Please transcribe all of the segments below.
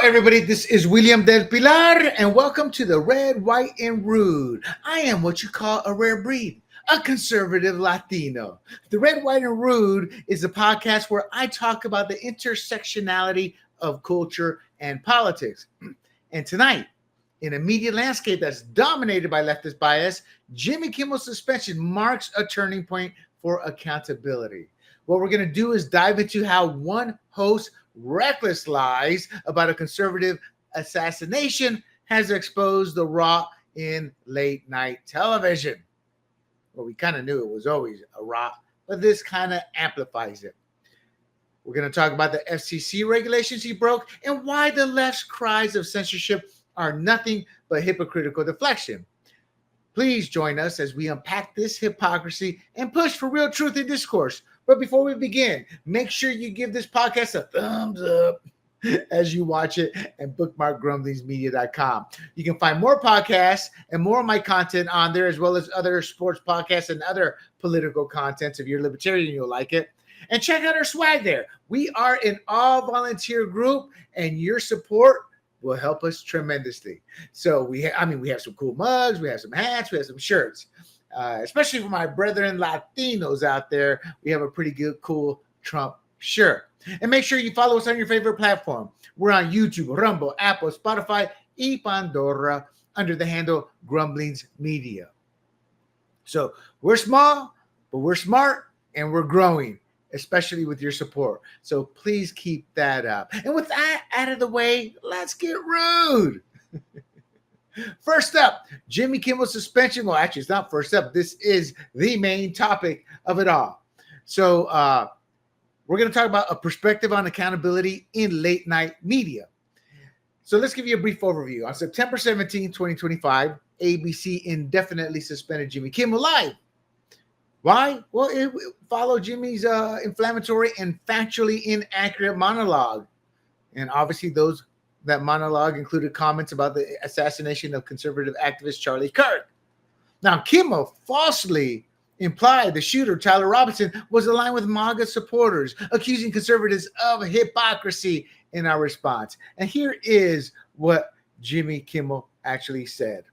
everybody. This is William Del Pilar, and welcome to the Red, White, and Rude. I am what you call a rare breed, a conservative Latino. The Red, White, and Rude is a podcast where I talk about the intersectionality of culture and politics. And tonight, in a media landscape that's dominated by leftist bias, Jimmy Kimmel's suspension marks a turning point for accountability. What we're going to do is dive into how one host reckless lies about a conservative assassination has exposed the rot in late night television. Well, we kind of knew it was always a rot, but this kind of amplifies it. We're going to talk about the FCC regulations he broke and why the left's cries of censorship are nothing but hypocritical deflection. Please join us as we unpack this hypocrisy and push for real truth in discourse. But before we begin, make sure you give this podcast a thumbs up as you watch it and bookmark grumblingsmedia.com. You can find more podcasts and more of my content on there, as well as other sports podcasts and other political contents. If you're libertarian, you'll like it. And check out our swag there. We are an all-volunteer group, and your support will help us tremendously. So we have some cool mugs, we have some hats, we have some shirts. Especially for my brethren Latinos out there, we have a pretty good, cool Trump shirt. And make sure you follow us on your favorite platform. We're on YouTube, Rumble, Apple, Spotify, and Pandora under the handle Grumblings Media. So we're small, but we're smart and we're growing, especially with your support. So please keep that up. And with that out of the way, let's get rude. First up, Jimmy Kimmel's suspension. Well, actually, it's not first up. This is the main topic of it all. So we're going to talk about a perspective on accountability in late night media. So let's give you a brief overview. On September 17, 2025, ABC indefinitely suspended Jimmy Kimmel live. Why? Well, it followed Jimmy's inflammatory and factually inaccurate monologue. And obviously that monologue included comments about the assassination of conservative activist Charlie Kirk. Now, Kimmel falsely implied the shooter, Tyler Robinson, was aligned with MAGA supporters, accusing conservatives of hypocrisy in our response. And here is what Jimmy Kimmel actually said.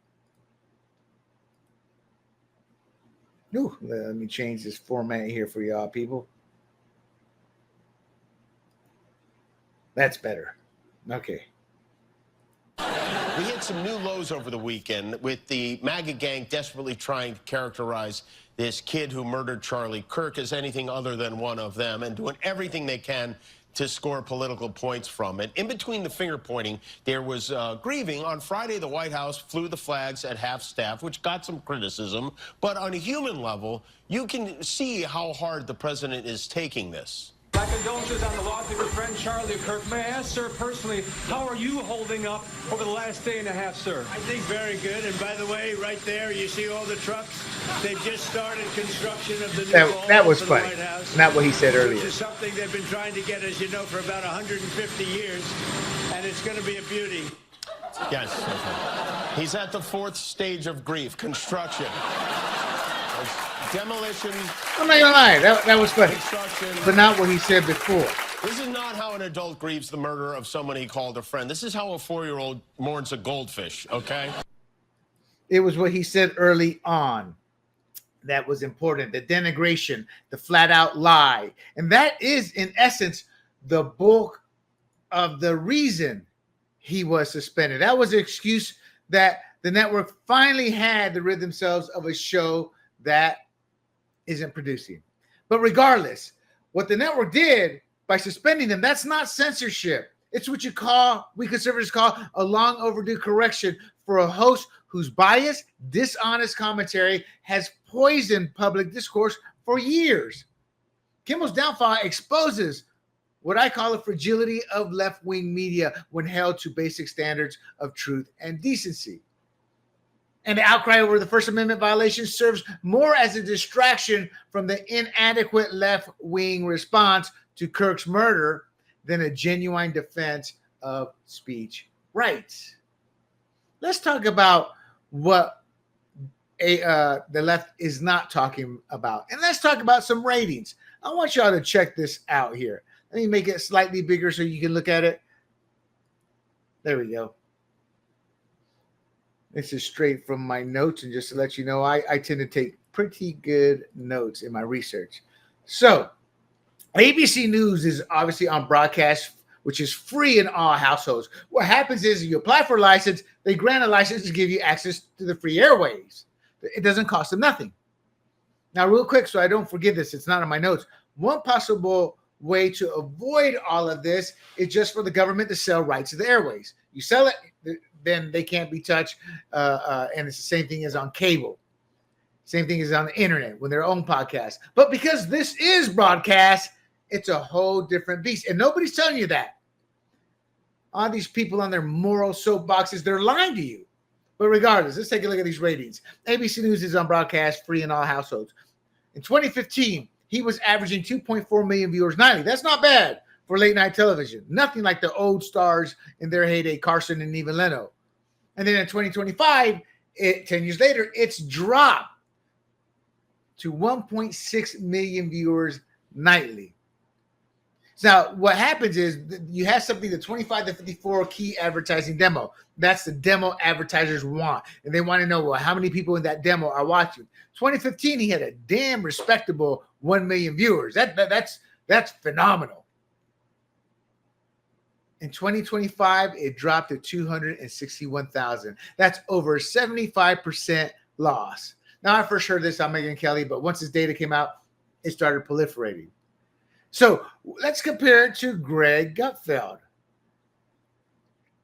Ooh, let me change this format here for y'all people. That's better. Okay. We hit some new lows over the weekend with the MAGA gang desperately trying to characterize this kid who murdered Charlie Kirk as anything other than one of them and doing everything they can to score political points from it. In between the finger pointing, there was grieving. On Friday, the White House flew the flags at half staff, which got some criticism. But on a human level, you can see how hard the president is taking this. My condolences on the loss of your friend Charlie Kirk. May I ask, sir, personally, how are you holding up over the last day and a half, sir? I think very good. And by the way, right there, you see all the trucks? They've just started construction of the new that was for the funny. White House. Not what he said earlier. Which is something they've been trying to get, as you know, for about 150 years. And it's going to be a beauty. Yes. He's at the fourth stage of grief, construction. Demolition. I'm not gonna lie, that was funny, but not what he said before. This is not how an adult grieves the murder of someone he called a friend. This is how a 4-year-old mourns a goldfish, okay? It was what he said early on that was important. The denigration, the flat-out lie. And that is, in essence, the bulk of the reason he was suspended. That was an excuse that the network finally had to rid themselves of a show that isn't producing. But regardless, what the network did by suspending them, that's not censorship. It's what we conservatives call a long overdue correction for a host whose biased, dishonest commentary has poisoned public discourse for years. Kimmel's downfall exposes what I call the fragility of left-wing media when held to basic standards of truth and decency. And the outcry over the First Amendment violations serves more as a distraction from the inadequate left-wing response to Kirk's murder than a genuine defense of speech rights. Let's talk about what the left is not talking about. And let's talk about some ratings. I want y'all to check this out here. Let me make it slightly bigger so you can look at it. There we go. This is straight from my notes, and just to let you know, I tend to take pretty good notes in my research. So, ABC News is obviously on broadcast, which is free in all households. What happens is you apply for a license, they grant a license to give you access to the free airwaves. It doesn't cost them nothing. Now, real quick, so I don't forget this, it's not in my notes. One possible way to avoid all of this is just for the government to sell rights to the airways. You sell it, then they can't be touched, and it's the same thing as on cable. Same thing as on the internet when their own podcast. But because this is broadcast, it's a whole different beast. And nobody's telling you that. All these people on their moral soapboxes, they're lying to you. But regardless, let's take a look at these ratings. ABC News is on broadcast, free in all households. In 2015, he was averaging 2.4 million viewers nightly. That's not bad for late night television. Nothing like the old stars in their heyday, Carson and Eva Leno. And then in 2025, 10 years later, it's dropped to 1.6 million viewers nightly. Now, what happens is you have something, the 25 to 54 key advertising demo. That's the demo advertisers want. And they want to know, well, how many people in that demo are watching? 2015, he had a damn respectable 1 million viewers. That's phenomenal. In 2025, it dropped to 261,000. That's over 75% loss. Now, I first heard this on Megyn Kelly, but once this data came out, it started proliferating. So let's compare it to Greg Gutfeld.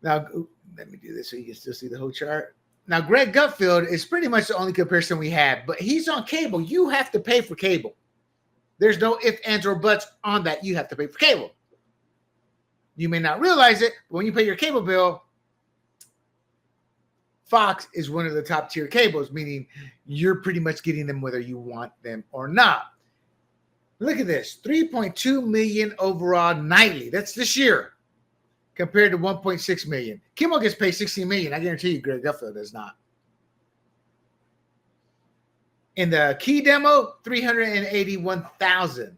Now, let me do this so you can still see the whole chart. Now, Greg Gutfeld is pretty much the only comparison we have, but he's on cable. You have to pay for cable. There's no ifs, ands, or buts on that. You have to pay for cable. You may not realize it, but when you pay your cable bill, Fox is one of the top tier cables, meaning you're pretty much getting them whether you want them or not. Look at this, 3.2 million overall nightly. That's this year compared to 1.6 million. Kimmel gets paid 16 million. I guarantee you Greg Gutfeld does not. In the key demo, 381,000.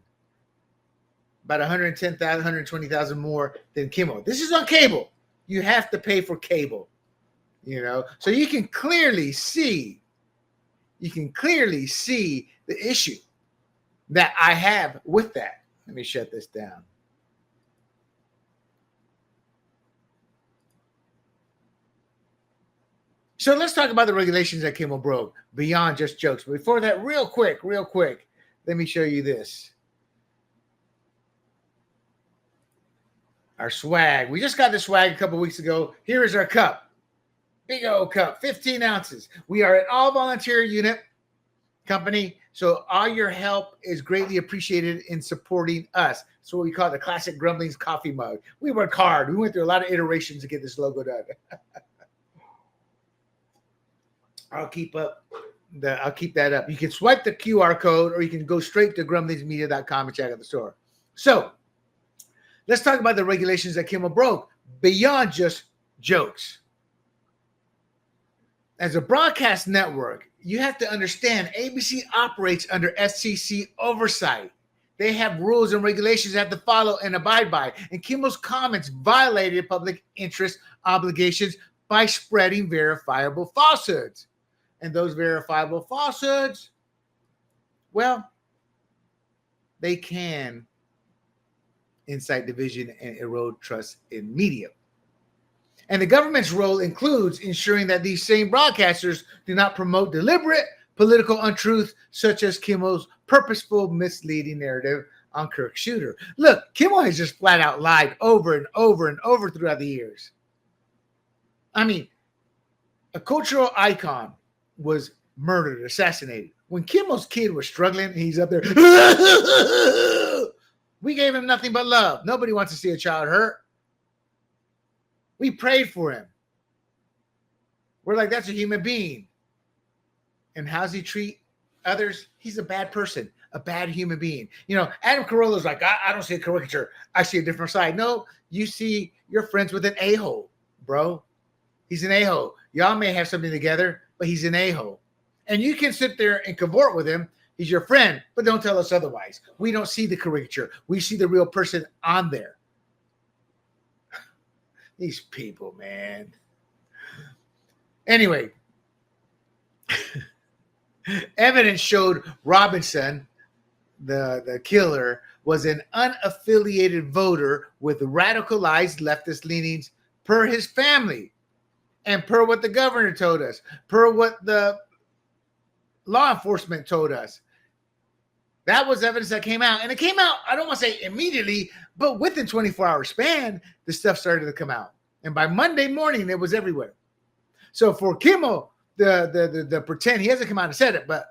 About 110,000, 120,000 more than Kimmel. This is on cable. You have to pay for cable. You know, so you can clearly see the issue that I have with that. Let me shut this down. So let's talk about the regulations that Kimmel broke beyond just jokes. But before that, real quick, let me show you this. Our swag. We just got the swag a couple weeks ago. Here is our cup. Big old cup, 15 ounces. We are an all-volunteer unit company, so all your help is greatly appreciated in supporting us. That's what we call the classic Grumblings coffee mug. We work hard. We went through a lot of iterations to get this logo done. I'll keep that up. You can swipe the QR code, or you can go straight to grumblingsmedia.com and check out the store. So let's talk about the regulations that Kimmel broke beyond just jokes. As a broadcast network, you have to understand ABC operates under FCC oversight. They have rules and regulations they have to follow and abide by. And Kimmel's comments violated public interest obligations by spreading verifiable falsehoods. And those verifiable falsehoods, well, they can incite division and erode trust in media. And the government's role includes ensuring that these same broadcasters do not promote deliberate political untruth, such as Kimmel's purposeful misleading narrative on Kirk Shooter. Look, Kimmel has just flat out lied over and over and over throughout the years. I mean, a cultural icon was murdered, assassinated. When Kimmel's kid was struggling, he's up there. We gave him nothing but love. Nobody wants to see a child hurt. We prayed for him. We're like, that's a human being. And how's he treat others? He's a bad person, a bad human being. You know, Adam Carolla's like, I don't see a caricature. I see a different side. No, you're friends with an a-hole, bro. He's an a-hole. Y'all may have something together, but he's an a-hole. And you can sit there and cavort with him. He's your friend, but don't tell us otherwise. We don't see the caricature. We see the real person on there. These people, man. Anyway, evidence showed Robinson, the killer, was an unaffiliated voter with radicalized leftist leanings per his family and per what the governor told us, per what the law enforcement told us. That was evidence that came out. And it came out, I don't want to say immediately, but within 24-hour span, the stuff started to come out. And by Monday morning, it was everywhere. So for Kimmel, the pretend, he hasn't come out and said it, but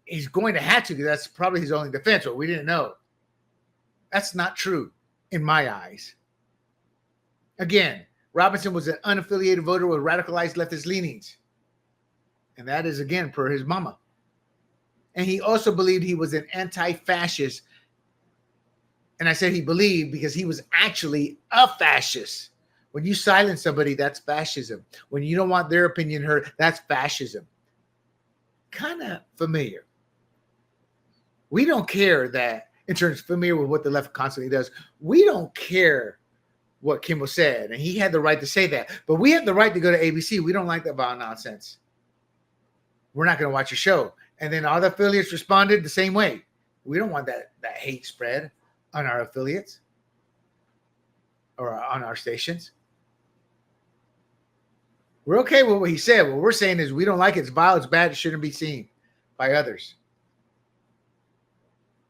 he's going to have to, because that's probably his only defense. But we didn't know. That's not true in my eyes. Again, Robinson was an unaffiliated voter with radicalized leftist leanings. And that is, again, per his mama. And he also believed he was an anti-fascist. And I said he believed because he was actually a fascist. When you silence somebody, that's fascism. When you don't want their opinion heard, that's fascism. Kind of familiar. We don't care that, in terms of familiar with what the left constantly does, we don't care what Kimmel said. And he had the right to say that. But we have the right to go to ABC. We don't like that vile nonsense. We're not going to watch your show. And then all the affiliates responded the same way. We don't want that hate spread on our affiliates or on our stations. We're okay with what he said. What we're saying is we don't like it. It's vile. It's bad. It shouldn't be seen by others.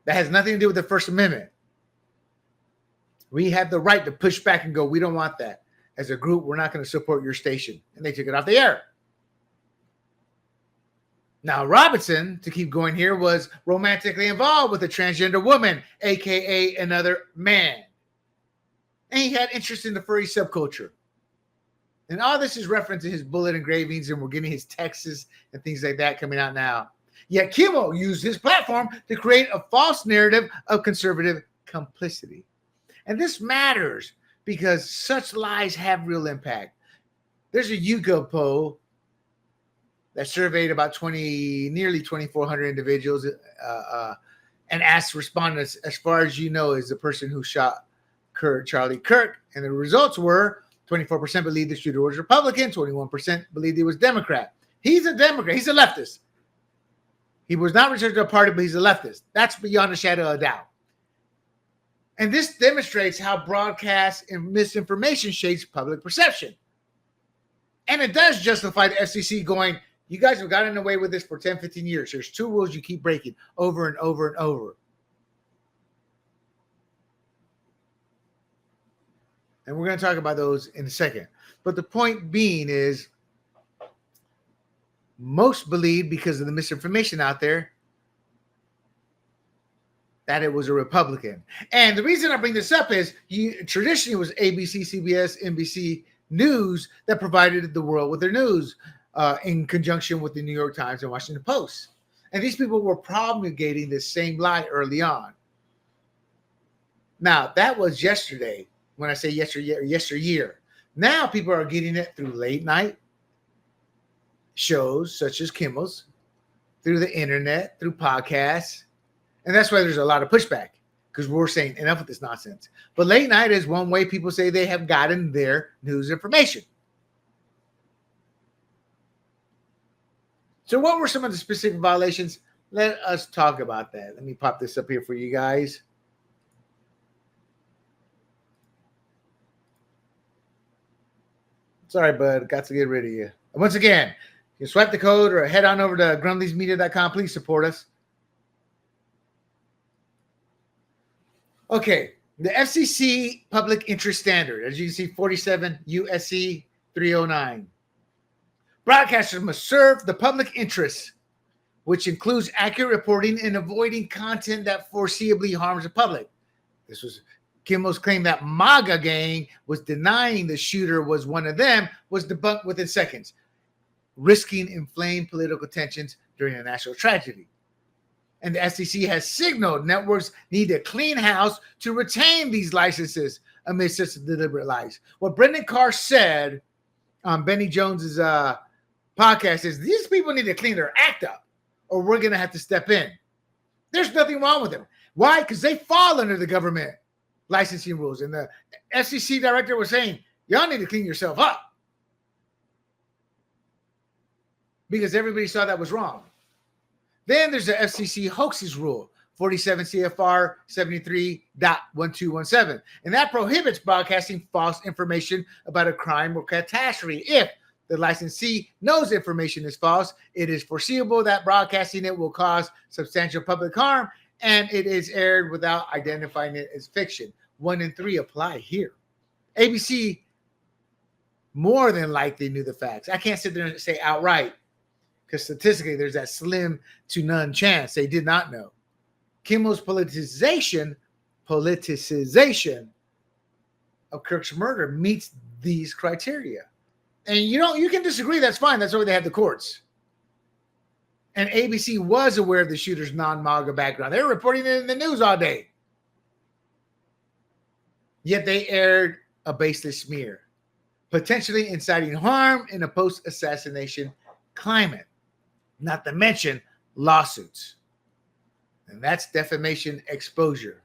That has nothing to do with the First Amendment. We have the right to push back and go, we don't want that. As a group, we're not going to support your station. And they took it off the air. Now, Robinson, to keep going here, was romantically involved with a transgender woman, a.k.a. another man. And he had interest in the furry subculture. And all this is referenced to his bullet engravings, and we're getting his texts and things like that coming out now. Yet Kimmel used his platform to create a false narrative of conservative complicity. And this matters because such lies have real impact. There's a YouGov poll that surveyed about nearly 2,400 individuals and asked respondents, as far as you know, is the person who shot Charlie Kirk. And the results were 24% believed the shooter was Republican, 21% believed he was Democrat. He's a Democrat. He's a leftist. He was not registered to a party, but he's a leftist. That's beyond a shadow of a doubt. And this demonstrates how broadcast and misinformation shapes public perception. And it does justify the FCC going, you guys have gotten away with this for 10, 15 years. There's two rules you keep breaking over and over and over. And we're going to talk about those in a second. But the point being is, most believe, because of the misinformation out there, that it was a Republican. And the reason I bring this up is traditionally it was ABC, CBS, NBC News that provided the world with their news in conjunction with the New York Times and Washington Post. And these people were promulgating this same lie early on. Now, that was yesterday. When I say yesteryear. Now people are getting it through late night shows such as Kimmel's, through the internet, through podcasts. And that's why there's a lot of pushback, because we're saying enough of this nonsense. But late night is one way people say they have gotten their news information. So what were some of the specific violations? Let us talk about that. Let me pop this up here for you guys. Sorry, bud. Got to get rid of you. And once again, you can swipe the code or head on over to grumblingsmedia.com. Please support us. Okay. The FCC Public Interest Standard, as you can see, 47 USC 309. Broadcasters must serve the public interest, which includes accurate reporting and avoiding content that foreseeably harms the public. This was Kimmel's claim that MAGA gang was denying the shooter was one of them was debunked within seconds, risking inflamed political tensions during a national tragedy. And the FCC has signaled networks need to clean house to retain these licenses amid such deliberate lies. What Brendan Carr said on Benny Jones's podcast is these people need to clean their act up or we're going to have to step in. There's nothing wrong with them. Why? Because they fall under the government licensing rules. And the FCC director was saying, Y'all need to clean yourself up. Because everybody saw that was wrong. Then there's the FCC hoaxes rule, 47 CFR 73.1217. And that prohibits broadcasting false information about a crime or catastrophe. If the licensee knows information is false, it is foreseeable that broadcasting it will cause substantial public harm, and it is aired without identifying it as fiction. 1 and 3 apply here. ABC more than likely knew the facts. I can't sit there and say outright, because statistically there's that slim to none chance they did not know. Kimmel's politicization of Kirk's murder meets these criteria. And you can disagree, that's fine. That's why they have the courts. And ABC was aware of the shooter's non-MAGA background. They were reporting it in the news all day. Yet they aired a baseless smear, potentially inciting harm in a post-assassination climate, not to mention lawsuits. And that's defamation exposure.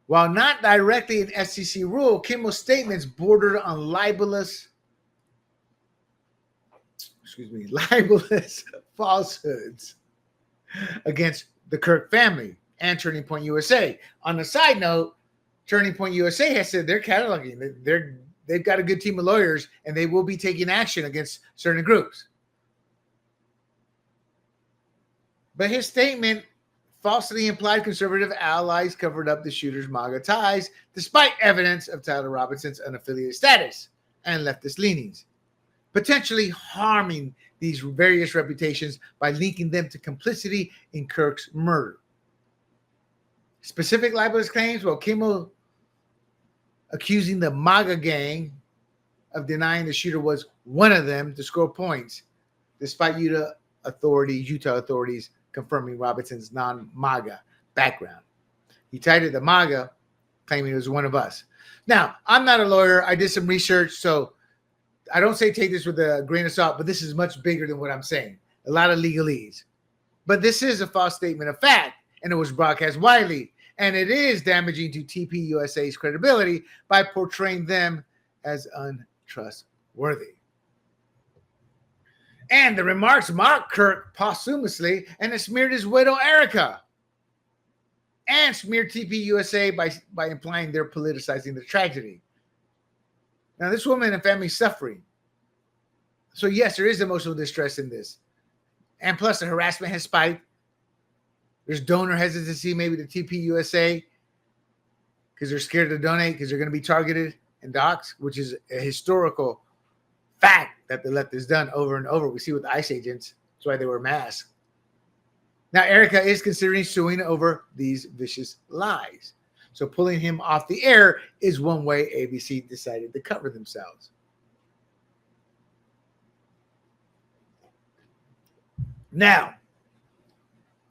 While not directly an FCC rule, Kimmel's statements bordered on libelous falsehoods against the Kirk family and Turning Point USA. On the side note, Turning Point USA has said they're cataloging. They've got a good team of lawyers, and they will be taking action against certain groups. But his statement falsely implied conservative allies covered up the shooter's MAGA ties, despite evidence of Tyler Robinson's unaffiliated status and leftist leanings, potentially harming these various reputations by linking them to complicity in Kirk's murder. Specific libelous claims, well, Kimmel accusing the MAGA gang of denying the shooter was one of them to score points, despite Utah authorities confirming Robinson's non-MAGA background. He cited the MAGA, claiming it was one of us. Now, I'm not a lawyer. I did some research, so I don't say take this with a grain of salt, but this is much bigger than what I'm saying. A lot of legalese. But this is a false statement of fact, and it was broadcast widely, and it is damaging to TPUSA's credibility by portraying them as untrustworthy. And the remarks mocked Kirk posthumously and it smeared his widow, Erica, and smeared TPUSA by implying they're politicizing the tragedy. Now, this woman and family suffering. So, yes, there is emotional distress in this. And plus, the harassment has spiked. There's donor hesitancy, maybe to TPUSA, because they're scared to donate because they're going to be targeted and doxxed, which is a historical fact that they let this done over and over. We see with the ICE agents. That's why they wear masks. Now, Erica is considering suing over these vicious lies. So pulling him off the air is one way ABC decided to cover themselves. Now,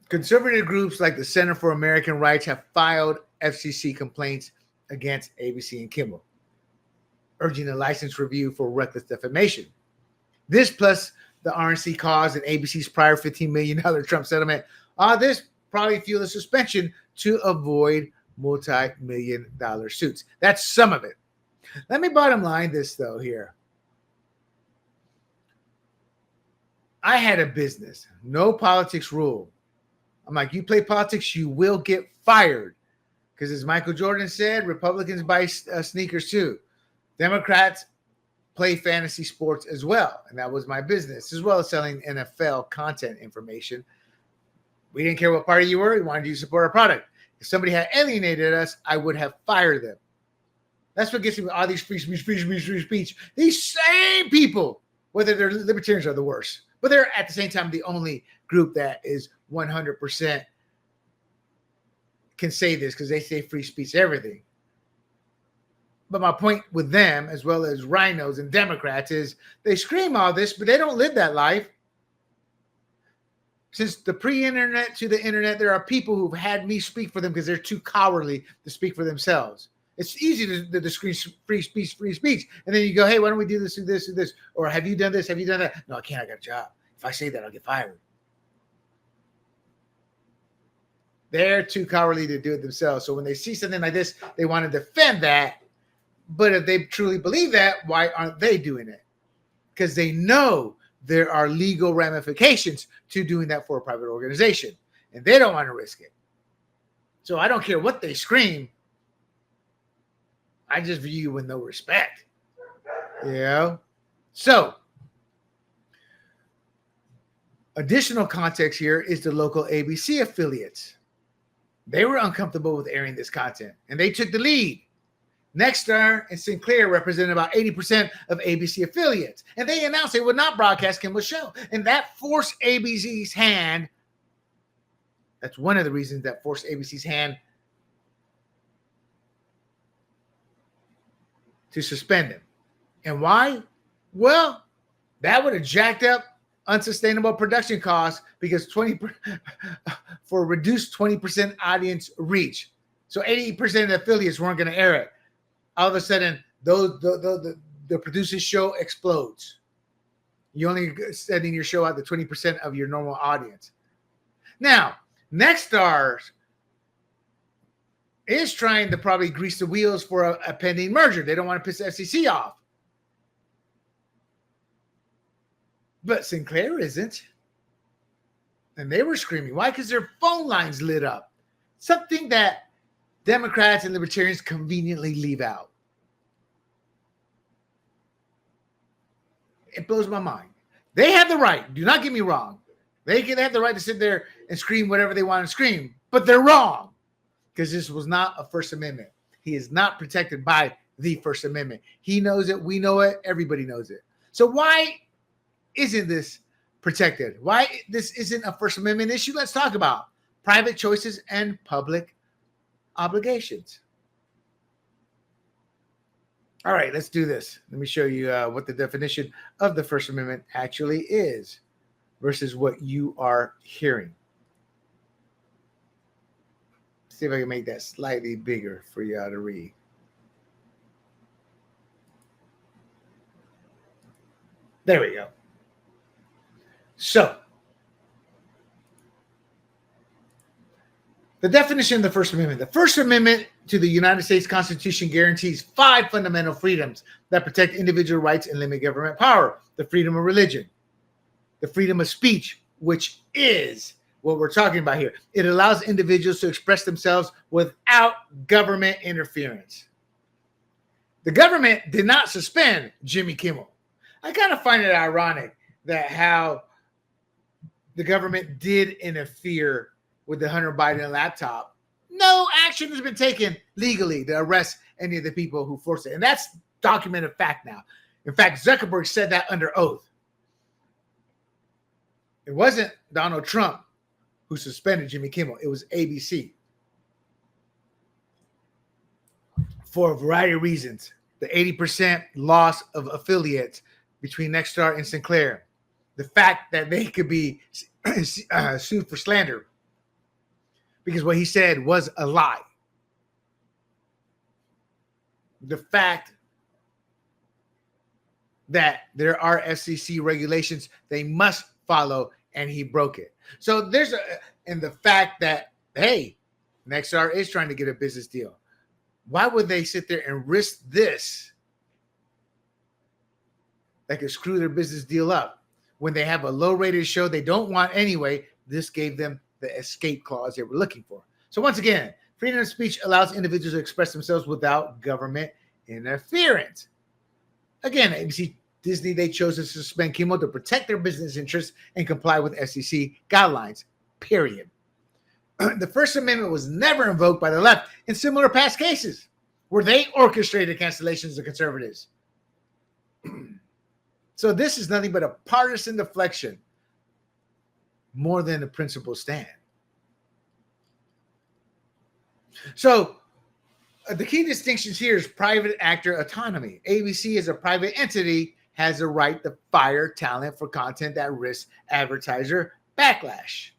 conservative groups like the Center for American Rights have filed FCC complaints against ABC and Kimmel, urging a license review for reckless defamation. This plus the RNC cause and ABC's prior $15 million Trump settlement, this probably fueled a suspension to avoid multi-million-dollar suits. That's some of it. Let me bottom line this, though, here. I had a business. No politics rule. I'm like, you play politics, you will get fired. Because as Michael Jordan said, Republicans buy sneakers too. Democrats play fantasy sports as well. And that was my business, as well as selling NFL content information. We didn't care what party you were. We wanted you to support our product. If somebody had alienated us, I would have fired them. That's what gets me with all these free speech. These same people, whether they're libertarians, are the worst. But they're at the same time the only group that is 100% can say this because they say free speech everything. But my point with them, as well as rhinos and Democrats, is they scream all this, but they don't live that life. Since the pre-internet to the internet, there are people who've had me speak for them because they're too cowardly to speak for themselves. It's easy to scream free speech. And then you go, hey, why don't we do this, do this, do this? Or have you done this? Have you done that? No, I can't. I got a job. If I say that, I'll get fired. They're too cowardly to do it themselves. So when they see something like this, they want to defend that. But if they truly believe that, why aren't they doing it? Because they know there are legal ramifications to doing that for a private organization, and they don't want to risk it. So I don't care what they scream. I just view you with no respect. You know? So, additional context here is the local ABC affiliates. They were uncomfortable with airing this content, and they took the lead. Nexstar and Sinclair represent about 80% of ABC affiliates, and they announced they would not broadcast Kimmel's show. And that forced ABC's hand. That's one of the reasons that forced ABC's hand to suspend him. And why? Well, that would have jacked up unsustainable production costs because for reduced 20% audience reach. So 80% of the affiliates weren't going to air it. All of a sudden, the producer's show explodes. You're only sending your show out to 20% of your normal audience. Now, Nexstar is trying to probably grease the wheels for a pending merger. They don't want to piss the FCC off. But Sinclair isn't. And they were screaming. Why? Because their phone lines lit up. Something that Democrats and libertarians conveniently leave out. It blows my mind. They have the right. Do not get me wrong. They have the right to sit there and scream whatever they want to scream. But they're wrong. Because this was not a First Amendment. He is not protected by the First Amendment. He knows it. We know it. Everybody knows it. So why isn't this protected? Why this isn't a First Amendment issue? Let's talk about private choices and public obligations. All right, let's do this. Let me show you what the definition of the First Amendment actually is versus what you are hearing. See if I can make that slightly bigger for y'all to read. There we go. So, the definition of the First Amendment. The First Amendment to the United States Constitution guarantees 5 fundamental freedoms that protect individual rights and limit government power. The freedom of religion, the freedom of speech, which is what we're talking about here. It allows individuals to express themselves without government interference. The government did not suspend Jimmy Kimmel. I kind of find it ironic that how the government did interfere with the Hunter Biden laptop. No action has been taken legally to arrest any of the people who forced it. And that's documented fact now. In fact, Zuckerberg said that under oath. It wasn't Donald Trump who suspended Jimmy Kimmel. It was ABC. For a variety of reasons. The 80% loss of affiliates between Nexstar and Sinclair. The fact that they could be sued for slander because what he said was a lie. The fact that there are FCC regulations they must follow, and he broke it. So and the fact that, hey, Nexstar is trying to get a business deal. Why would they sit there and risk this that could screw their business deal up when they have a low-rated show they don't want anyway? This gave them the escape clause they were looking for. So once again, freedom of speech allows individuals to express themselves without government interference. Again, ABC, Disney, they chose to suspend Kimmel to protect their business interests and comply with FCC guidelines, period. The First Amendment was never invoked by the left in similar past cases where they orchestrated cancellations of conservatives. So this is nothing but a partisan deflection more than a principled stand. So the key distinctions here is private actor autonomy. ABC as a private entity has a right to fire talent for content that risks advertiser backlash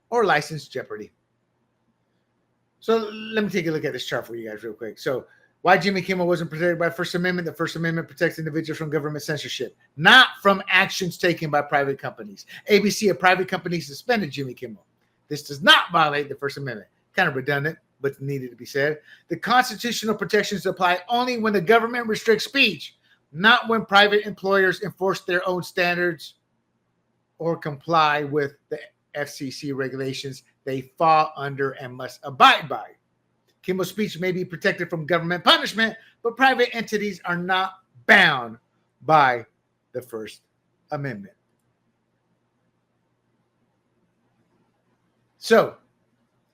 or license jeopardy. So let me take a look at this chart for you guys real quick. So why Jimmy Kimmel wasn't protected by the First Amendment? The First Amendment protects individuals from government censorship, not from actions taken by private companies. ABC, a private company, suspended Jimmy Kimmel. This does not violate the First Amendment. Kind of redundant, but needed to be said. The constitutional protections apply only when the government restricts speech, not when private employers enforce their own standards or comply with the FCC regulations they fall under and must abide by. Kimmel's speech may be protected from government punishment, but private entities are not bound by the First Amendment. So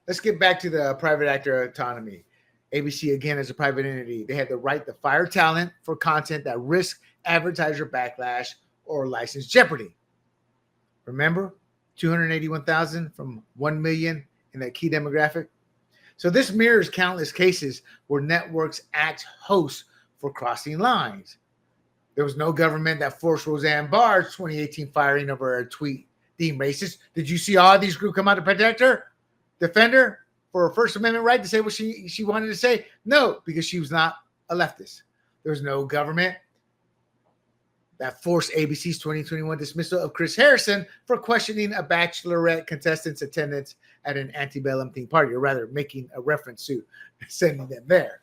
let's get back to the private actor autonomy. ABC, again, is a private entity. They have the right to fire talent for content that risks advertiser backlash or license jeopardy. Remember, 281,000 from 1 million in that key demographic. So this mirrors countless cases where networks act hosts for crossing lines. There was no government that forced Roseanne Barr's 2018 firing over a tweet deemed racist. Did you see all these groups come out to protect her, defend her for her First Amendment right to say what she wanted to say? No, because she was not a leftist. There was no government that forced ABC's 2021 dismissal of Chris Harrison for questioning a bachelorette contestant's attendance at an antebellum themed party, or rather making a reference to sending them there.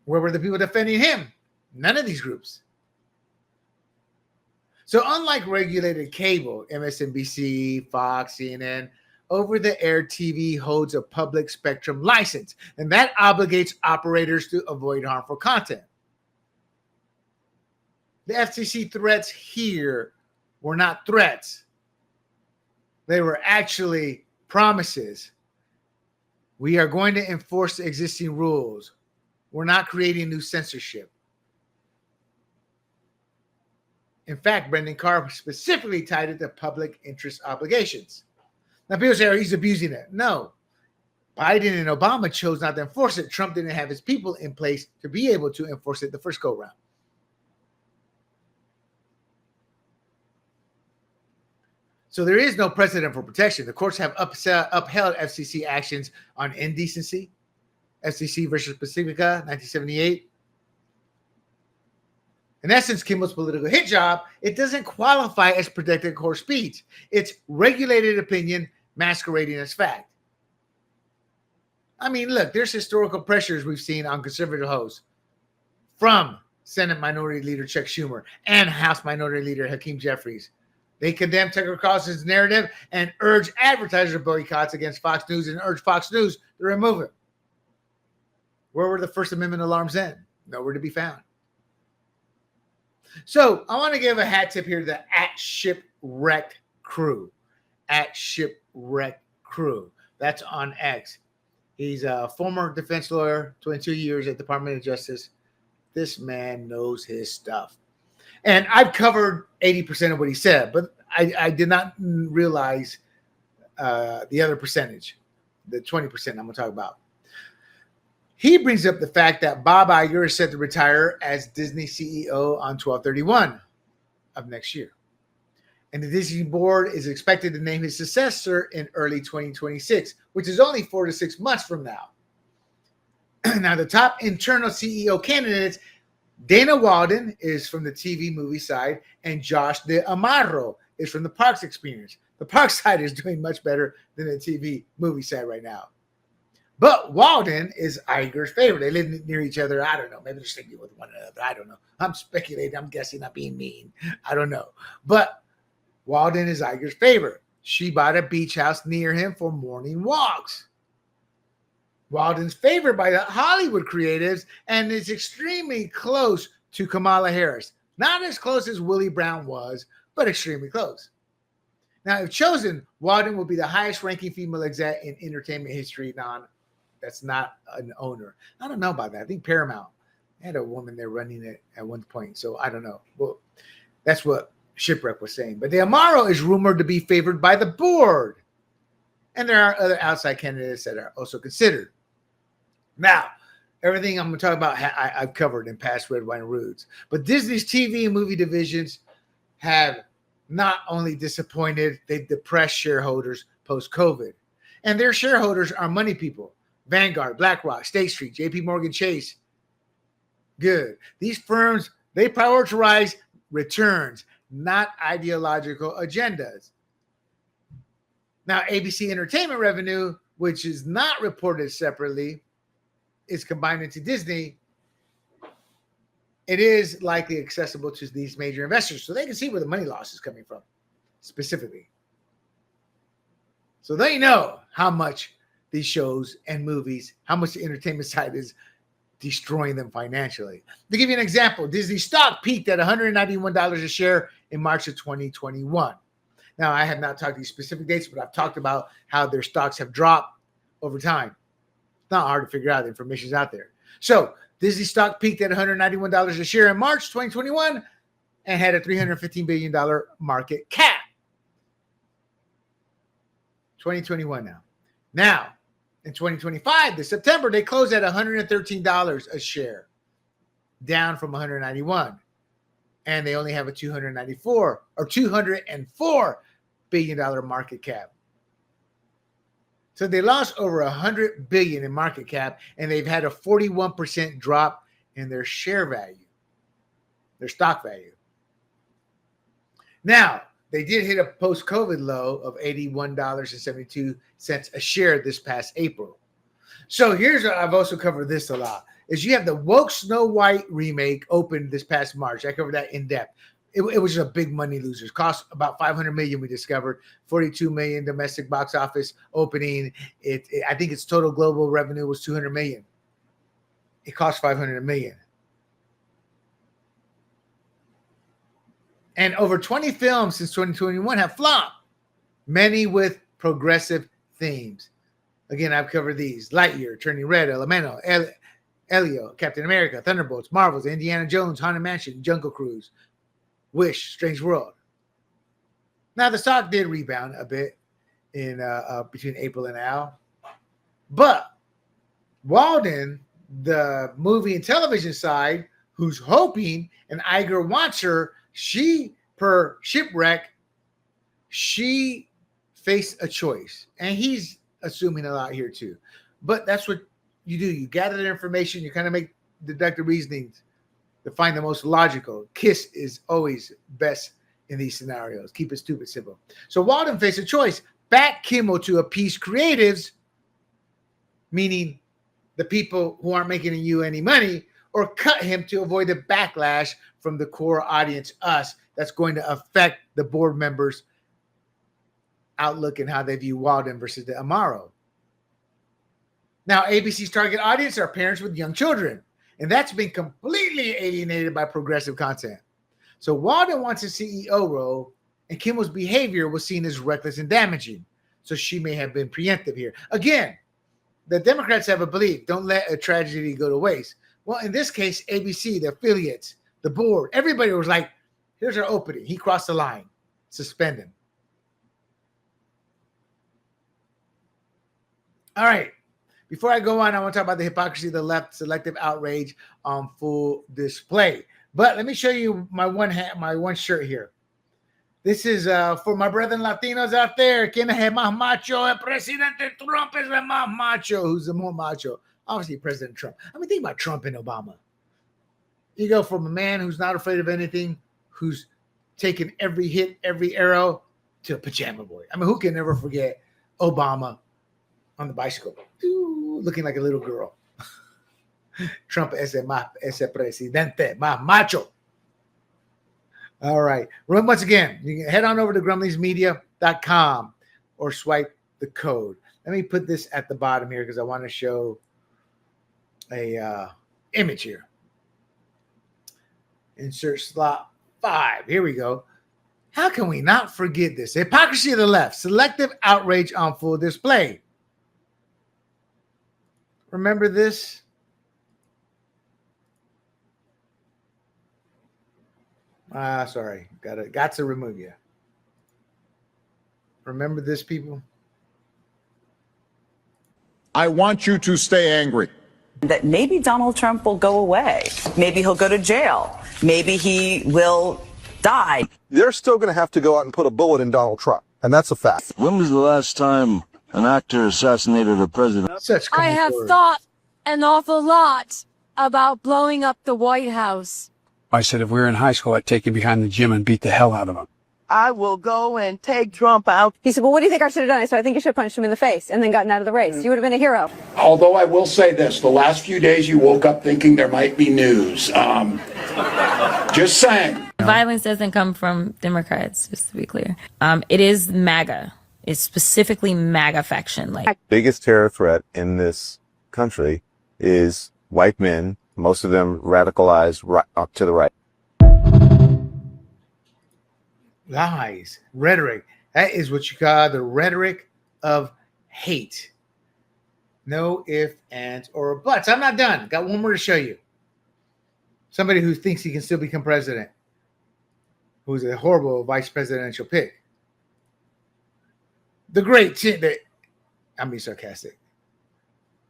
Where were the people defending him? None of these groups. So unlike regulated cable, MSNBC, Fox, CNN, over-the-air TV holds a public spectrum license, and that obligates operators to avoid harmful content. The FCC threats here were not threats. They were actually promises. We are going to enforce the existing rules. We're not creating new censorship. In fact, Brendan Carr specifically tied it to public interest obligations. Now, people say, oh, he's abusing it. No. Biden and Obama chose not to enforce it. Trump didn't have his people in place to be able to enforce it the first go-round. So there is no precedent for protection. The courts have upheld FCC actions on indecency, FCC versus Pacifica, 1978. In essence, Kimmel's political hit job, it doesn't qualify as protected core speech. It's regulated opinion masquerading as fact. I mean, look, there's historical pressures we've seen on conservative hosts from Senate Minority Leader Chuck Schumer and House Minority Leader Hakeem Jeffries. They condemn Tucker Carlson's narrative and urge advertiser boycotts against Fox News and urge Fox News to remove it. Where were the First Amendment alarms then? Nowhere to be found. So I want to give a hat tip here to the @Shipwrecked Crew. @Shipwrecked Crew. That's on X. He's a former defense lawyer, 22 years at the Department of Justice. This man knows his stuff. And I've covered 80% of what he said, but I did not realize the other percentage, the 20% I'm going to talk about. He brings up the fact that Bob Iger is set to retire as Disney CEO on 12/31 of next year. And the Disney board is expected to name his successor in early 2026, which is only 4 to 6 months from now. Now, the top internal CEO candidates, Dana Walden is from the TV movie side, and Josh D'Amaro is from the parks experience. The parks side is doing much better than the TV movie side right now. But Walden is Iger's favorite. They live near each other. I don't know. Maybe they're sticking with one another. I don't know. I'm speculating. I'm guessing. I'm being mean. I don't know. But Walden is Iger's favorite. She bought a beach house near him for morning walks. Walden's favored by the Hollywood creatives and is extremely close to Kamala Harris. Not as close as Willie Brown was, but extremely close. Now, if chosen, Walden will be the highest ranking female exec in entertainment history. That's not an owner. I don't know about that. I think Paramount had a woman there running it at one point. So I don't know. Well, that's what Shipwreck was saying. But D'Amaro is rumored to be favored by the board. And there are other outside candidates that are also considered. Now, everything I'm going to talk about, I've covered in past Red, White, and Rudes. But Disney's TV and movie divisions have not only disappointed, they've depressed shareholders post-COVID. And their shareholders are money people. Vanguard, BlackRock, State Street, JP Morgan Chase. Good. These firms, they prioritize returns, not ideological agendas. Now, ABC Entertainment revenue, which is not reported separately, is combined into Disney. It is likely accessible to these major investors, so they can see where the money loss is coming from, specifically. So they know how much these shows and movies, how much the entertainment side is destroying them financially. To give you an example, Disney stock peaked at $191 a share in March of 2021. Now, I have not talked these specific dates, but I've talked about how their stocks have dropped over time. It's not hard to figure out. The information's out there. So Disney stock peaked at $191 a share in March 2021 and had a $315 billion market cap. 2021 now. Now, in 2025, this September, they closed at $113 a share, down from $191. And they only have a $204 billion market cap. So they lost over $100 billion in market cap, and they've had a 41% drop in their share value, their stock value. Now, they did hit a post-COVID low of $81.72 a share this past April. So here's what I've also covered this a lot, is you have the woke Snow White remake opened this past March. I covered that in depth. It was just a big money loser. It cost about $500 million, we discovered. $42 million domestic box office opening. I think its total global revenue was $200 million. It cost $500 million. And over 20 films since 2021 have flopped, many with progressive themes. Again, I've covered these: Lightyear, Turning Red, Elemental, Elio, Captain America, Thunderbolts, Marvels, Indiana Jones, Haunted Mansion, Jungle Cruise, Wish, Strange World. Now, the stock did rebound a bit in between April and now. But Walden, the movie and television side, who's hoping and Iger wants her, she, per Shipwreck, she faced a choice. And he's assuming a lot here too. But that's what you do. You gather the information, you kind of make deductive reasonings to find the most logical. KISS is always best in these scenarios. Keep it stupid simple. So Walden faced a choice: back Kimmel to appease creatives, meaning the people who aren't making you any money, or cut him to avoid the backlash from the core audience, us, that's going to affect the board members' outlook and how they view Walden versus the Amaro. Now, ABC's target audience are parents with young children, and that's been completely alienated by progressive content. So Walden wants a CEO role, and Kimmel's behavior was seen as reckless and damaging. So she may have been preemptive here. Again, the Democrats have a belief: don't let a tragedy go to waste. Well, in this case, ABC, the affiliates, the board, everybody was like, here's our opening. He crossed the line. Suspend him. All right. Before I go on, I want to talk about the hypocrisy of the left, selective outrage on full display. But let me show you my one shirt here. This is for my brethren Latinos out there. ¿Quién es el más macho? El presidente Trump es el más macho. Who's the more macho? Obviously, President Trump. I mean, think about Trump and Obama. You go from a man who's not afraid of anything, who's taken every hit, every arrow, to a pajama boy. I mean, who can never forget Obama on the bicycle, looking like a little girl? Trump es el presidente más macho. All right. Once again, you can head on over to grumblingsmedia.com or swipe the code. Let me put this at the bottom here because I want to show a image here. Insert slot 5. Here we go. How can we not forget this? Hypocrisy of the left, selective outrage on full display. Remember this? Sorry. Got to remove you. Remember this, people? I want you to stay angry. That maybe Donald Trump will go away. Maybe he'll go to jail. Maybe he will die. They're still going to have to go out and put a bullet in Donald Trump. And that's a fact. When was the last time an actor assassinated a president? I have thought an awful lot about blowing up the White House. I said if we were in high school, I'd take him behind the gym and beat the hell out of him. I will go and take Trump out. He said, well, what do you think I should have done? I said, I think you should have punched him in the face and then gotten out of the race. You would have been a hero. Although I will say this, the last few days you woke up thinking there might be news. Just saying. Violence doesn't come from Democrats, just to be clear. It is MAGA. It's specifically MAGA faction. Like, biggest terror threat in this country is white men, most of them radicalized up to the right. Lies, rhetoric. That is what you call the rhetoric of hate. No ifs, ands, or buts. I'm not done. Got one more to show you. Somebody who thinks he can still become president, who's a horrible vice presidential pick. The great I'm being sarcastic.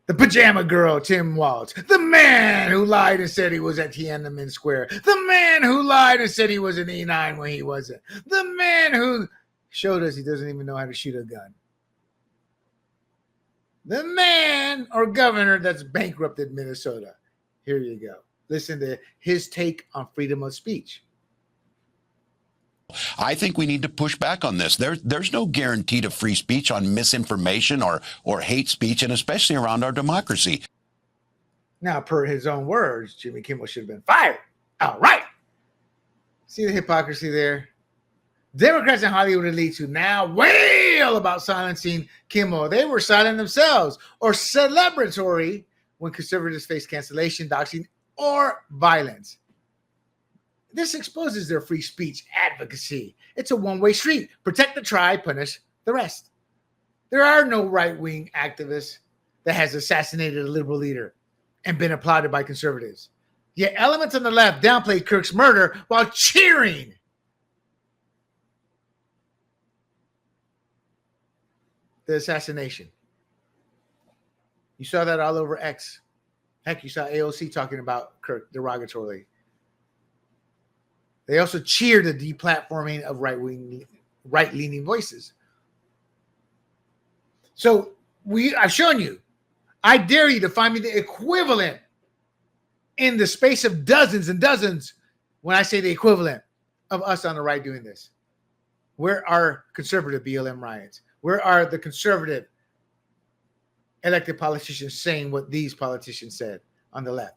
The pajama girl, Tim Walz. The man who lied and said he was at Tiananmen Square. The man who lied and said he was an E9 when he wasn't. The man who showed us he doesn't even know how to shoot a gun. The man or governor that's bankrupted Minnesota. Here you go. Listen to his take on freedom of speech. I think we need to push back on this. There's no guarantee to free speech on misinformation or hate speech, and especially around our democracy. Now, per his own words, Jimmy Kimmel should have been fired. All right. See the hypocrisy there? Democrats and Hollywood elites who now wail about silencing Kimmel. They were silent themselves or celebratory when conservatives face cancellation, doxing, or violence. This exposes their free speech advocacy. It's a one-way street. Protect the tribe, punish the rest. There are no right-wing activists that has assassinated a liberal leader and been applauded by conservatives. Yet elements on the left downplayed Kirk's murder while cheering the assassination. You saw that all over X. Heck, you saw AOC talking about Kirk derogatorily. They also cheered the deplatforming of right-leaning voices. So I've shown you. I dare you to find me the equivalent in the space of dozens and dozens. When I say the equivalent of us on the right doing this, where are conservative BLM riots? Where are the conservative elected politicians saying what these politicians said on the left?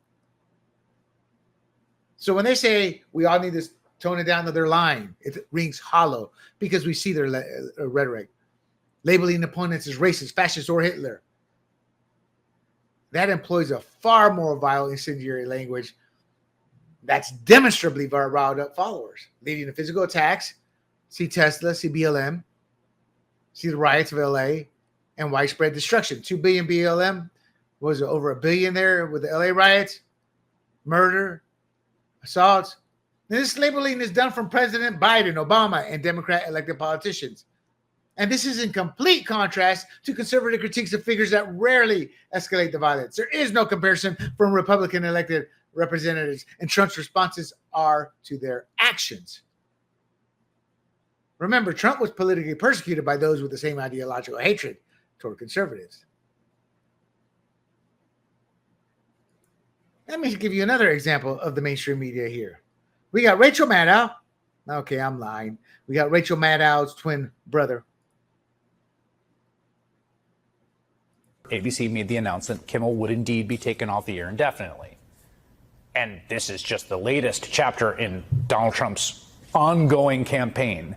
So when they say we all need to tone it down to their line, it rings hollow because we see their rhetoric. Labeling opponents as racist, fascist, or Hitler. That employs a far more vile, incendiary language that's demonstrably riled up followers, leading to physical attacks. See Tesla, see BLM, see the riots of LA, and widespread destruction. 2 billion BLM, was it over $1 billion there with the LA riots, murder, assaults. This labeling is done from President Biden, Obama, and Democrat elected politicians. And this is in complete contrast to conservative critiques of figures that rarely escalate the violence. There is no comparison from Republican elected representatives, and Trump's responses are to their actions. Remember, Trump was politically persecuted by those with the same ideological hatred toward conservatives. Let me give you another example of the mainstream media here. We got Rachel Maddow. Okay, I'm lying. We got Rachel Maddow's twin brother. ABC made the announcement Kimmel would indeed be taken off the air indefinitely. And this is just the latest chapter in Donald Trump's ongoing campaign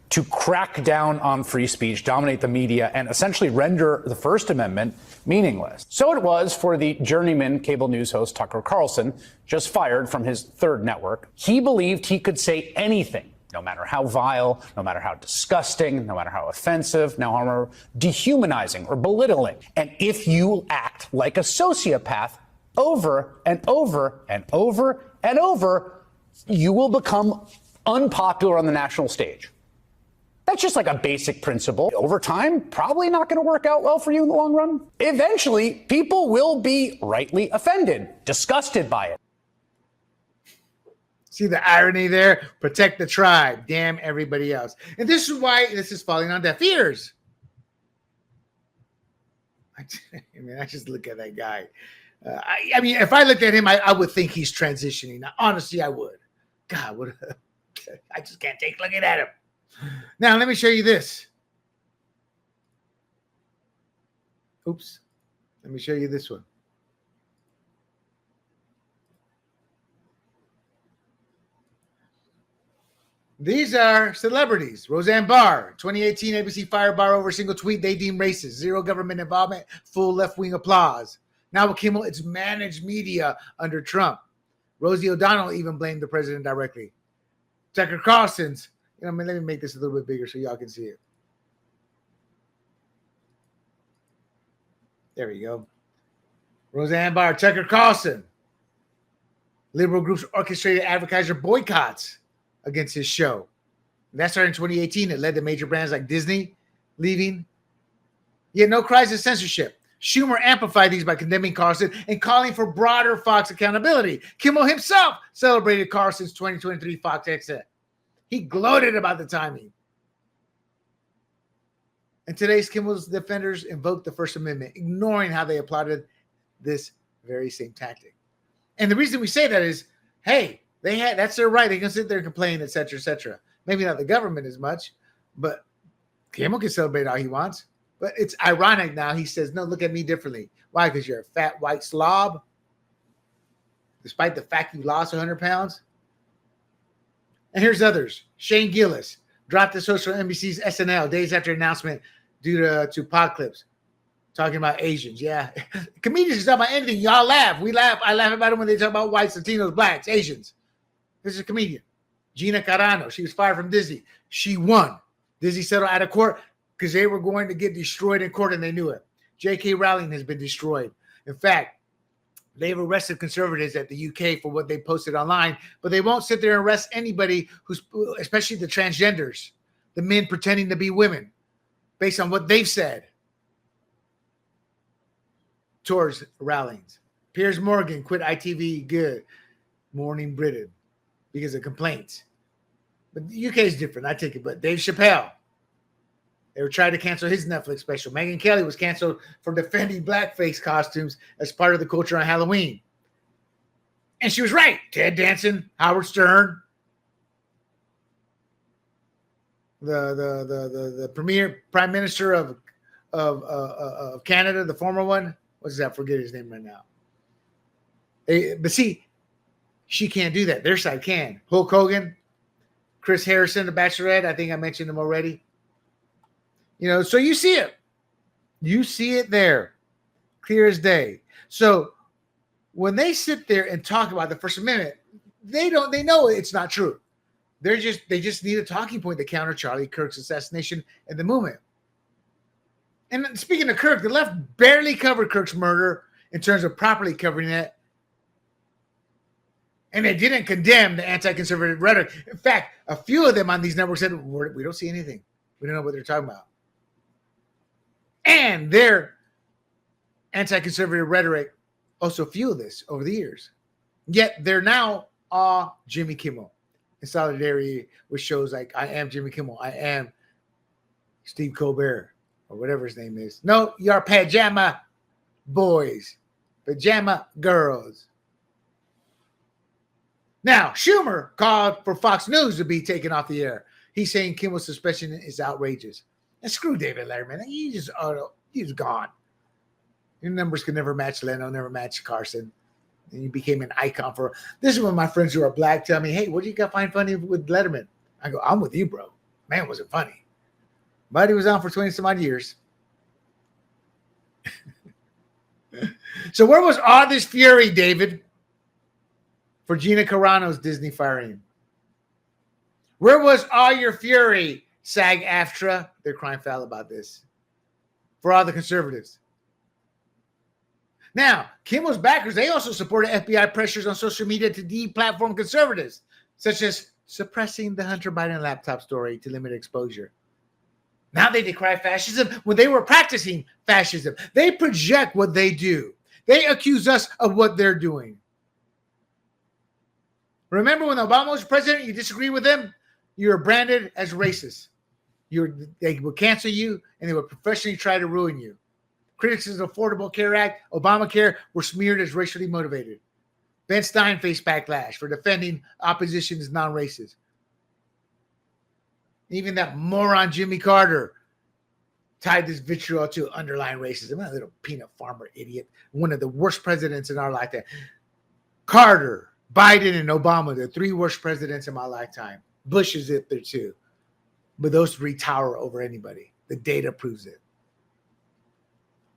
to crack down on free speech, dominate the media, and essentially render the First Amendment meaningless. So it was for the journeyman cable news host Tucker Carlson, just fired from his third network. He believed he could say anything, no matter how vile, no matter how disgusting, no matter how offensive, no matter how dehumanizing or belittling. And if you act like a sociopath over and over and over and over, you will become unpopular on the national stage. That's just like a basic principle. Over time, probably not going to work out well for you in the long run. Eventually, people will be rightly offended, disgusted by it. See the irony there? Protect the tribe. Damn everybody else. And this is why this is falling on deaf ears. I just look at that guy. I mean, if I looked at him, I would think he's transitioning. Now, honestly, I would. God, I just can't take looking at him. Now, let me show you this. Oops. Let me show you this one. These are celebrities. Roseanne Barr, 2018 ABC fired Barr over a single tweet they deem racist. Zero government involvement, full left-wing applause. Now with Kimmel, it's managed media under Trump. Rosie O'Donnell even blamed the president directly. Tucker Carlson's, let me make this a little bit bigger so y'all can see it. There we go. Roseanne Barr, Tucker Carlson. Liberal groups orchestrated advertiser boycotts against his show. And that started in 2018. It led to major brands like Disney leaving. Yet no cries of censorship. Schumer amplified these by condemning Carlson and calling for broader Fox accountability. Kimmel himself celebrated Carlson's 2023 Fox exit. He gloated about the timing. And today's Kimmel's defenders invoked the First Amendment, ignoring how they applauded this very same tactic. And the reason we say that is, hey, that's their right. They can sit there and complain, et cetera, et cetera. Maybe not the government as much, but Kimmel can celebrate all he wants. But it's ironic now. He says, no, look at me differently. Why? Because you're a fat white slob, despite the fact you lost 100 pounds. And here's others. Shane Gillis dropped the host from NBC's SNL days after announcement due to pod clips talking about Asians. Yeah. Comedians talk about anything. Y'all laugh. We laugh. I laugh about it when they talk about whites, Latinos, blacks, Asians. This is a comedian. Gina Carano. She was fired from Disney. She won. Disney settled out of court because they were going to get destroyed in court and they knew it. J.K. Rowling has been destroyed. In fact, they've arrested conservatives at the UK for what they posted online, but they won't sit there and arrest anybody who's, especially the transgenders, the men pretending to be women, based on what they've said towards Rowling's. Piers Morgan quit ITV Good Morning Britain because of complaints. But the UK is different, I take it. But Dave Chappelle, they were trying to cancel his Netflix special. Megyn Kelly was canceled for defending blackface costumes as part of the culture on Halloween. And she was right. Ted Danson, Howard Stern, the premier prime minister of Canada, the former one. What's that? Forget his name right now. But see, she can't do that. Their side can. Hulk Hogan, Chris Harrison, the Bachelorette. I think I mentioned him already. So you see it. You see it there. Clear as day. So when they sit there and talk about the First Amendment, they know it's not true. They just need a talking point to counter Charlie Kirk's assassination and the movement. And speaking of Kirk, the left barely covered Kirk's murder in terms of properly covering it. And they didn't condemn the anti-conservative rhetoric. In fact, a few of them on these networks said, we don't see anything. We don't know what they're talking about. And their anti-conservative rhetoric also fueled this over the years. Yet they're now all Jimmy Kimmel in solidarity with shows like I Am Jimmy Kimmel, I Am Steve Colbert, or whatever his name is. No, you're pajama boys, pajama girls. Now, Schumer called for Fox News to be taken off the air. He's saying Kimmel's suspension is outrageous. And screw David Letterman. He's gone. Your numbers can never match Leno, never match Carson. And you became an icon for. This is when my friends who are black tell me, hey, what do you got find funny with Letterman? I go, I'm with you, bro. Man, wasn't funny. But he was on for 20 some odd years. So where was all this fury, David, for Gina Carano's Disney firing? Where was all your fury, SAG-AFTRA? They're crying foul about this. For all the conservatives. Now, Kimmel's backers, they also supported FBI pressures on social media to deplatform conservatives, such as suppressing the Hunter Biden laptop story to limit exposure. Now they decry fascism when they were practicing fascism. They project what they do. They accuse us of what they're doing. Remember when Obama was president, you disagree with him, you were branded as racist. They would cancel you, and they would professionally try to ruin you. Critics of the Affordable Care Act, Obamacare, were smeared as racially motivated. Ben Stein faced backlash for defending opposition as non-racist. Even that moron Jimmy Carter tied this vitriol to underlying racism. That little peanut farmer idiot. One of the worst presidents in our lifetime. Carter, Biden, and Obama, the three worst presidents in my lifetime. Bush is up there too. But those three tower over anybody. The data proves it.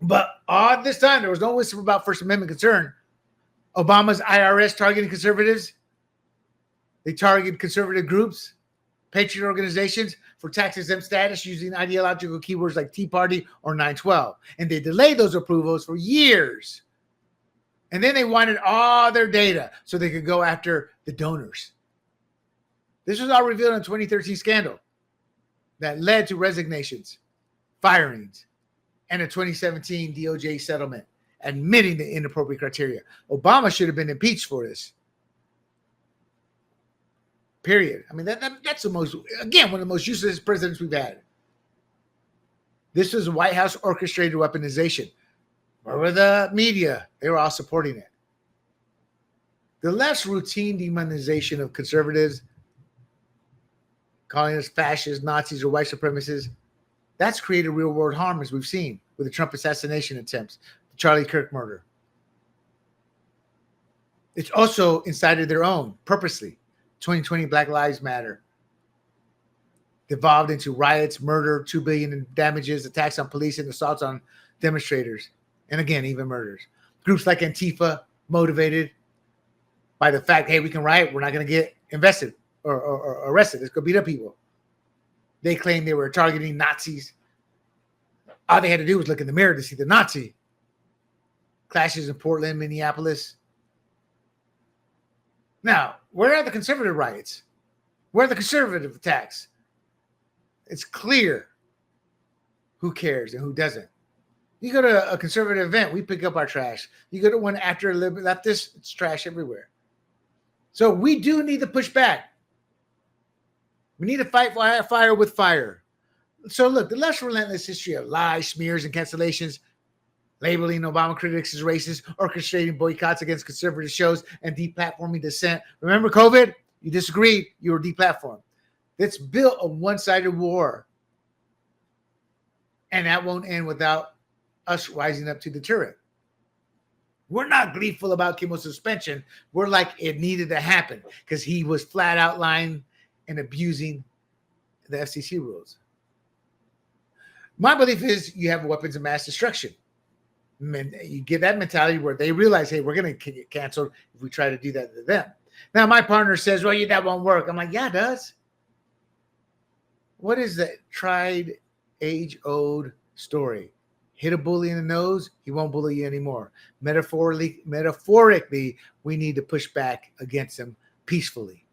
But all this time, there was no whisper about First Amendment concern. Obama's IRS targeting conservatives. They target conservative groups, patriot organizations for tax-exempt status using ideological keywords like Tea Party or 9/12. And they delayed those approvals for years. And then they wanted all their data so they could go after the donors. This was all revealed in a 2013 scandal that led to resignations, firings, and a 2017 DOJ settlement admitting the inappropriate criteria. Obama should have been impeached for this. Period. I mean, that's the most, again, one of the most useless presidents we've had. This was White House orchestrated weaponization. Where were the media? They were all supporting it. The left's routine demonization of conservatives, calling us fascists, Nazis, or white supremacists, that's created real world harm, as we've seen with the Trump assassination attempts, the Charlie Kirk murder. It's also incited their own, purposely. 2020 Black Lives Matter devolved into riots, murder, $2 billion in damages, attacks on police, and assaults on demonstrators. And again, even murders. Groups like Antifa, motivated by the fact, hey, we can riot, we're not going to get invested or arrested. Let's go beat up people. They claimed they were targeting Nazis. All they had to do was look in the mirror to see the Nazi. Clashes in Portland, Minneapolis. Now, where are the conservative riots? Where are the conservative attacks? It's clear who cares and who doesn't. You go to a conservative event, we pick up our trash. You go to one after a leftist, it's trash everywhere. So we do need to push back. We need to fight fire with fire. So look, the left's relentless history of lies, smears, and cancellations, labeling Obama critics as racist, orchestrating boycotts against conservative shows, and deplatforming dissent. Remember COVID? You disagreed, you were deplatformed. It's built a one-sided war. And that won't end without us rising up to deter it. We're not gleeful about Kimmel's suspension. We're like, it needed to happen because he was flat out lying and abusing the FCC rules. My belief is you have weapons of mass destruction. You get that mentality where they realize, hey, we're going to get canceled if we try to do that to them. Now, my partner says, well, that won't work. I'm like, yeah, it does. What is that tried, age-old story? Hit a bully in the nose, he won't bully you anymore. Metaphorically, we need to push back against them peacefully.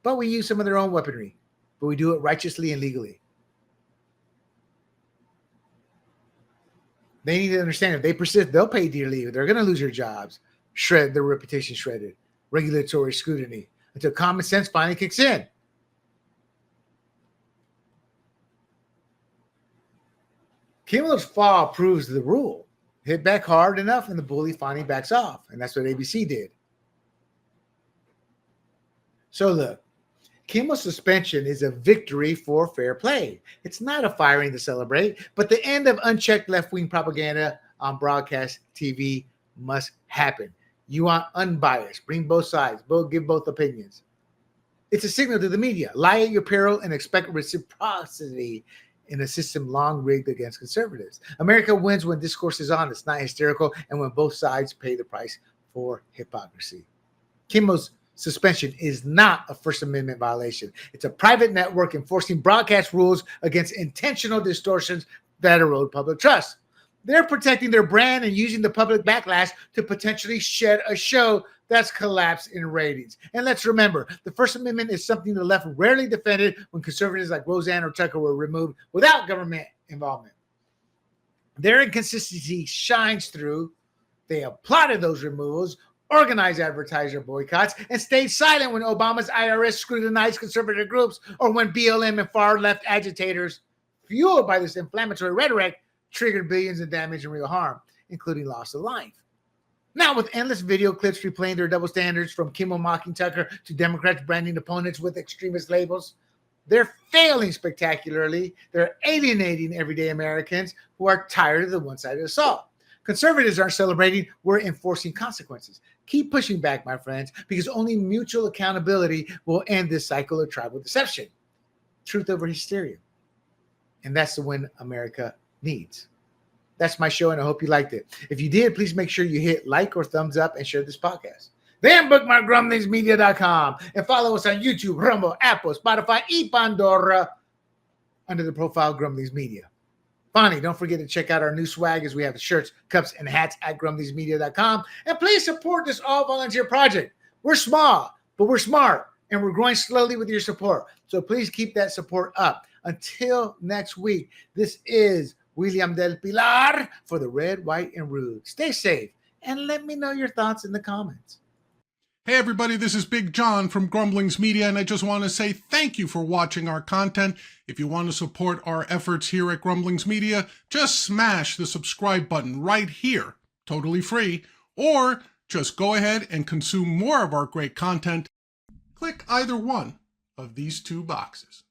But we use some of their own weaponry, but we do it righteously and legally. They need to understand if they persist, they'll pay dearly. They're going to lose their jobs, shred their reputation shredded, regulatory scrutiny, until common sense finally kicks in. Kimmel's fall proves the rule. Hit back hard enough and the bully finally backs off. And that's what ABC did. So look, Kimmel's suspension is a victory for fair play. It's not a firing to celebrate, but the end of unchecked left-wing propaganda on broadcast TV must happen. You want unbiased, bring both sides, give both opinions. It's a signal to the media. Lie at your peril and expect reciprocity in a system long rigged against conservatives. America wins when discourse is honest, not hysterical, and when both sides pay the price for hypocrisy. Kimmel's suspension is not a First Amendment violation. It's a private network enforcing broadcast rules against intentional distortions that erode public trust. They're protecting their brand and using the public backlash to potentially shed a show that's collapsed in ratings. And let's remember, the First Amendment is something the left rarely defended when conservatives like Roseanne or Tucker were removed without government involvement. Their inconsistency shines through. They applauded those removals, organized advertiser boycotts, and stayed silent when Obama's IRS scrutinized conservative groups or when BLM and far-left agitators, fueled by this inflammatory rhetoric, triggered billions in damage and real harm, including loss of life. Now, with endless video clips replaying their double standards, from Kimmel mocking Tucker to Democrats branding opponents with extremist labels, They're failing spectacularly. They're alienating everyday Americans who are tired of the one-sided assault. Conservatives aren't celebrating. We're enforcing consequences. Keep pushing back, my friends, because only mutual accountability will end this cycle of tribal deception. Truth over hysteria. And that's the win America needs. That's my show, and I hope you liked it. If you did, please make sure you hit like or thumbs up and share this podcast. Then bookmark grumblingsmedia.com and follow us on YouTube, Rumble, Apple, Spotify, y Pandora under the profile Grumblings Media. Finally, don't forget to check out our new swag as we have shirts, cups, and hats at grumblingsmedia.com. And please support this all-volunteer project. We're small, but we're smart, and we're growing slowly with your support. So please keep that support up. Until next week, this is William Del Pilar for the Red, White, and Rude. Stay safe, and let me know your thoughts in the comments. Hey everybody, this is Big John from Grumblings Media, and I just want to say thank you for watching our content. If you want to support our efforts here at Grumblings Media, just smash the subscribe button right here, totally free, or just go ahead and consume more of our great content. Click either one of these two boxes.